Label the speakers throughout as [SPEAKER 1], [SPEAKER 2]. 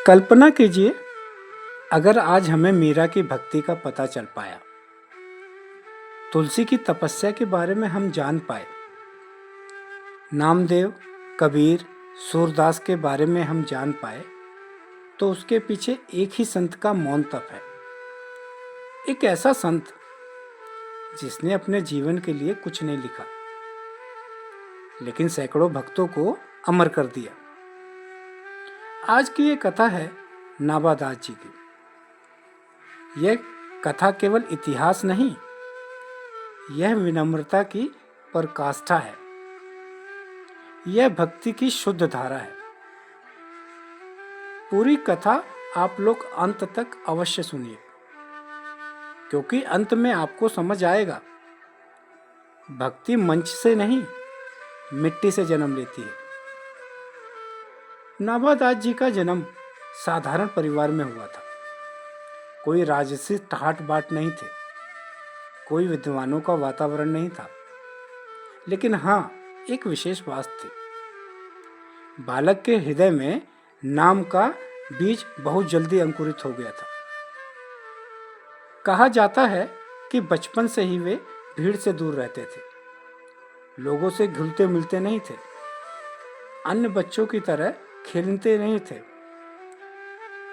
[SPEAKER 1] कल्पना कीजिए, अगर आज हमें मीरा की भक्ति का पता चल पाया, तुलसी की तपस्या के बारे में हम जान पाए, नामदेव, कबीर, सूरदास के बारे में हम जान पाए, तो उसके पीछे एक ही संत का मौन तप है। एक ऐसा संत जिसने अपने जीवन के लिए कुछ नहीं लिखा, लेकिन सैकड़ों भक्तों को अमर कर दिया। आज की ये कथा है नाभादास जी की। यह कथा केवल इतिहास नहीं, यह विनम्रता की पराकाष्ठा है। यह भक्ति की शुद्ध धारा है। पूरी कथा आप लोग अंत तक अवश्य सुनिए, क्योंकि अंत में आपको समझ आएगा, भक्ति मंच से नहीं, मिट्टी से जन्म लेती है। नाभादास जी का जन्म साधारण परिवार में हुआ था। कोई राजसी ठाट बाट नहीं थे, कोई विद्वानों का वातावरण नहीं था, लेकिन हाँ, एक विशेष बात थी। बालक के हृदय में नाम का बीज बहुत जल्दी अंकुरित हो गया था। कहा जाता है कि बचपन से ही वे भीड़ से दूर रहते थे, लोगों से घुलते मिलते नहीं थे, अन्य बच्चों की तरह खेलते नहीं थे।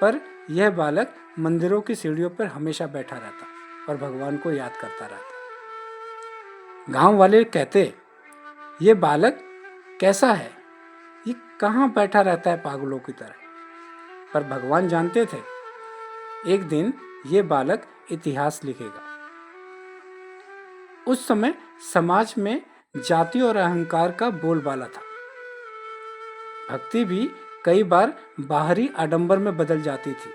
[SPEAKER 1] पर यह बालक मंदिरों की सीढ़ियों पर हमेशा बैठा रहता और भगवान को याद करता रहता। गांव वाले कहते, ये बालक कैसा है, ये कहाँ बैठा रहता है पागलों की तरह। पर भगवान जानते थे, एक दिन ये बालक इतिहास लिखेगा। उस समय समाज में जाति और अहंकार का बोलबाला था। भक्ति भी कई बार बाहरी आडंबर में बदल जाती थी।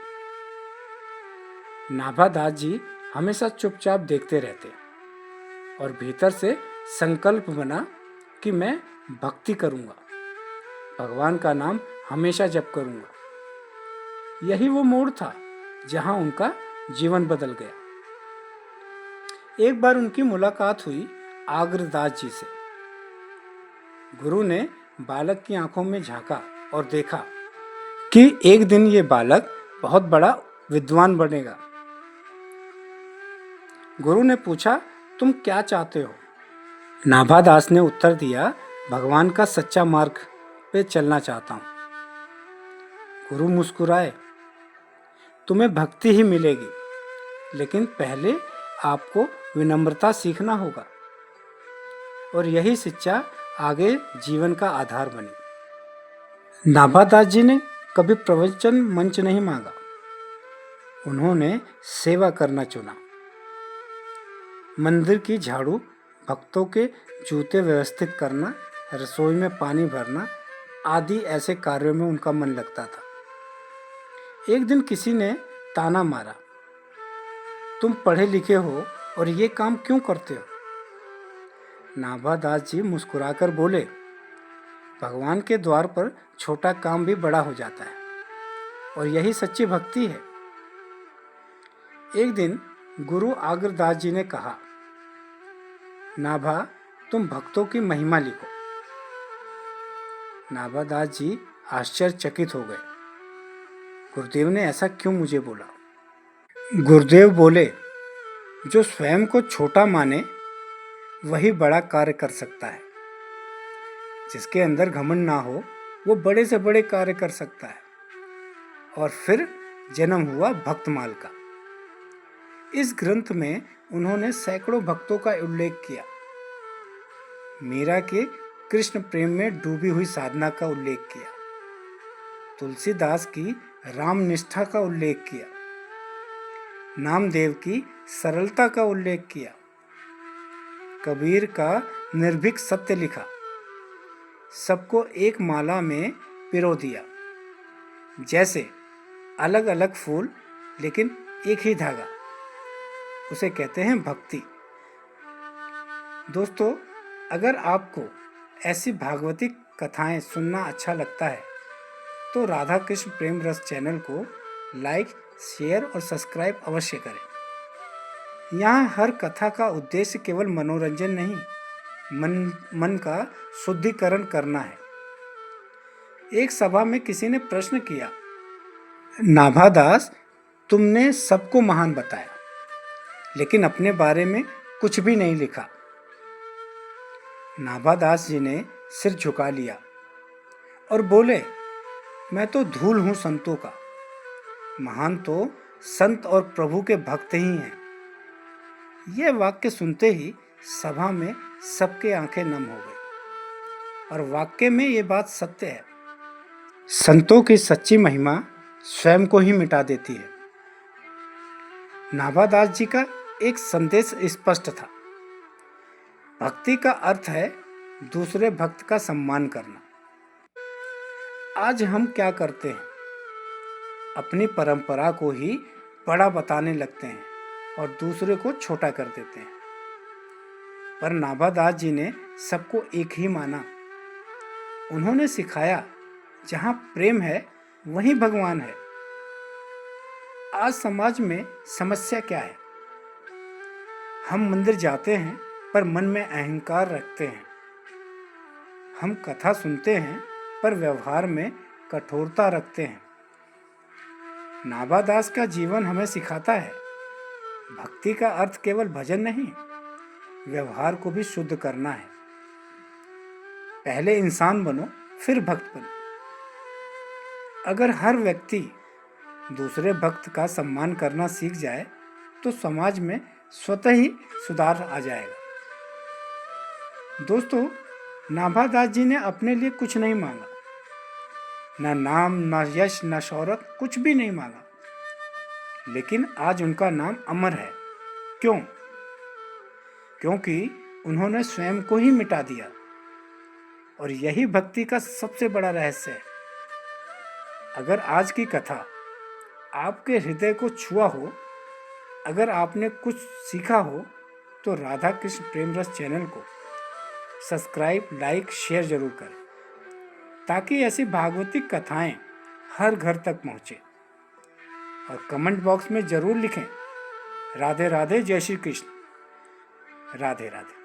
[SPEAKER 1] नाभादास जी हमेशा चुपचाप देखते रहते और भीतर से संकल्प बना कि मैं भक्ति करूंगा, भगवान का नाम हमेशा जप करूंगा। यही वो मोड़ था जहां उनका जीवन बदल गया। एक बार उनकी मुलाकात हुई आगरदास जी से। गुरु ने बालक की आंखों में झांका और देखा कि एक दिन ये बालक बहुत बड़ा विद्वान बनेगा। गुरु ने पूछा, तुम क्या चाहते हो? नाभादास ने उत्तर दिया, भगवान का सच्चा मार्ग पे चलना चाहता हूं। गुरु मुस्कुराए, तुम्हें भक्ति ही मिलेगी, लेकिन पहले आपको विनम्रता सीखना होगा। और यही शिक्षा आगे जीवन का आधार बनी। नाभादास जी ने कभी प्रवचन मंच नहीं मांगा, उन्होंने सेवा करना चुना। मंदिर की झाड़ू, भक्तों के जूते व्यवस्थित करना, रसोई में पानी भरना आदि ऐसे कार्यों में उनका मन लगता था। एक दिन किसी ने ताना मारा, तुम पढ़े लिखे हो और ये काम क्यों करते हो? नाभादास जी मुस्कुराकर बोले, भगवान के द्वार पर छोटा काम भी बड़ा हो जाता है, और यही सच्ची भक्ति है। एक दिन गुरु आगरदास जी ने कहा, नाभा, तुम भक्तों की महिमा लिखो। नाभादास जी आश्चर्यचकित हो गए। गुरुदेव ने ऐसा क्यों मुझे बोला? गुरुदेव बोले, जो स्वयं को छोटा माने वही बड़ा कार्य कर सकता है। जिसके अंदर घमंड ना हो, वो बड़े से बड़े कार्य कर सकता है। और फिर जन्म हुआ भक्तमाल का। इस ग्रंथ में उन्होंने सैकड़ों भक्तों का उल्लेख किया। मीरा के कृष्ण प्रेम में डूबी हुई साधना का उल्लेख किया, तुलसीदास की राम निष्ठा का उल्लेख किया, नामदेव की सरलता का उल्लेख किया, कबीर का निर्भीक सत्य लिखा। सबको एक माला में पिरो दिया, जैसे अलग अलग फूल लेकिन एक ही धागा। उसे कहते हैं भक्ति। दोस्तों, अगर आपको ऐसी भागवती कथाएं सुनना अच्छा लगता है, तो राधा कृष्ण प्रेम रस चैनल को लाइक, शेयर और सब्सक्राइब अवश्य करें। यहाँ हर कथा का उद्देश्य केवल मनोरंजन नहीं, मन का शुद्धिकरण करना है। एक सभा में किसी ने प्रश्न किया, नाभादास, तुमने सबको महान बताया, लेकिन अपने बारे में कुछ भी नहीं लिखा। नाभादास जी ने सिर झुका लिया और बोले, मैं तो धूल हूं संतों का। महान तो संत और प्रभु के भक्त ही हैं। यह वाक्य सुनते ही सभा में सबके आंखें नम हो गई। और वाक्य में ये बात सत्य है। संतों की सच्ची महिमा स्वयं को ही मिटा देती है। नाभादास जी का एक संदेश स्पष्ट था। भक्ति का अर्थ है दूसरे भक्त का सम्मान करना। आज हम क्या करते हैं? अपनी परंपरा को ही बड़ा बताने लगते हैं और दूसरे को छोटा कर देते हैं। पर नाभादास जी ने सबको एक ही माना। उन्होंने सिखाया, जहाँ प्रेम है वहीं भगवान है। आज समाज में समस्या क्या है? हम मंदिर जाते हैं पर मन में अहंकार रखते हैं। हम कथा सुनते हैं पर व्यवहार में कठोरता रखते हैं। नाभादास का जीवन हमें सिखाता है, भक्ति का अर्थ केवल भजन नहीं, व्यवहार को भी शुद्ध करना है। पहले इंसान बनो, फिर भक्त बनो। अगर हर व्यक्ति दूसरे भक्त का सम्मान करना सीख जाए तो समाज में स्वतः ही सुधार आ जाएगा। दोस्तों, नाभादास जी ने अपने लिए कुछ नहीं मांगा, ना नाम, ना यश, ना शौहरत, कुछ भी नहीं मांगा। लेकिन आज उनका नाम अमर है। क्यों? क्योंकि उन्होंने स्वयं को ही मिटा दिया। और यही भक्ति का सबसे बड़ा रहस्य है। अगर आज की कथा आपके हृदय को छुआ हो, अगर आपने कुछ सीखा हो, तो राधा कृष्ण प्रेम रस चैनल को सब्सक्राइब, लाइक, शेयर जरूर करें, ताकि ऐसी भागवतिक कथाएं हर घर तक पहुंचे। और कमेंट बॉक्स में जरूर लिखें, राधे राधे, जय श्री कृष्ण, राधे राधे।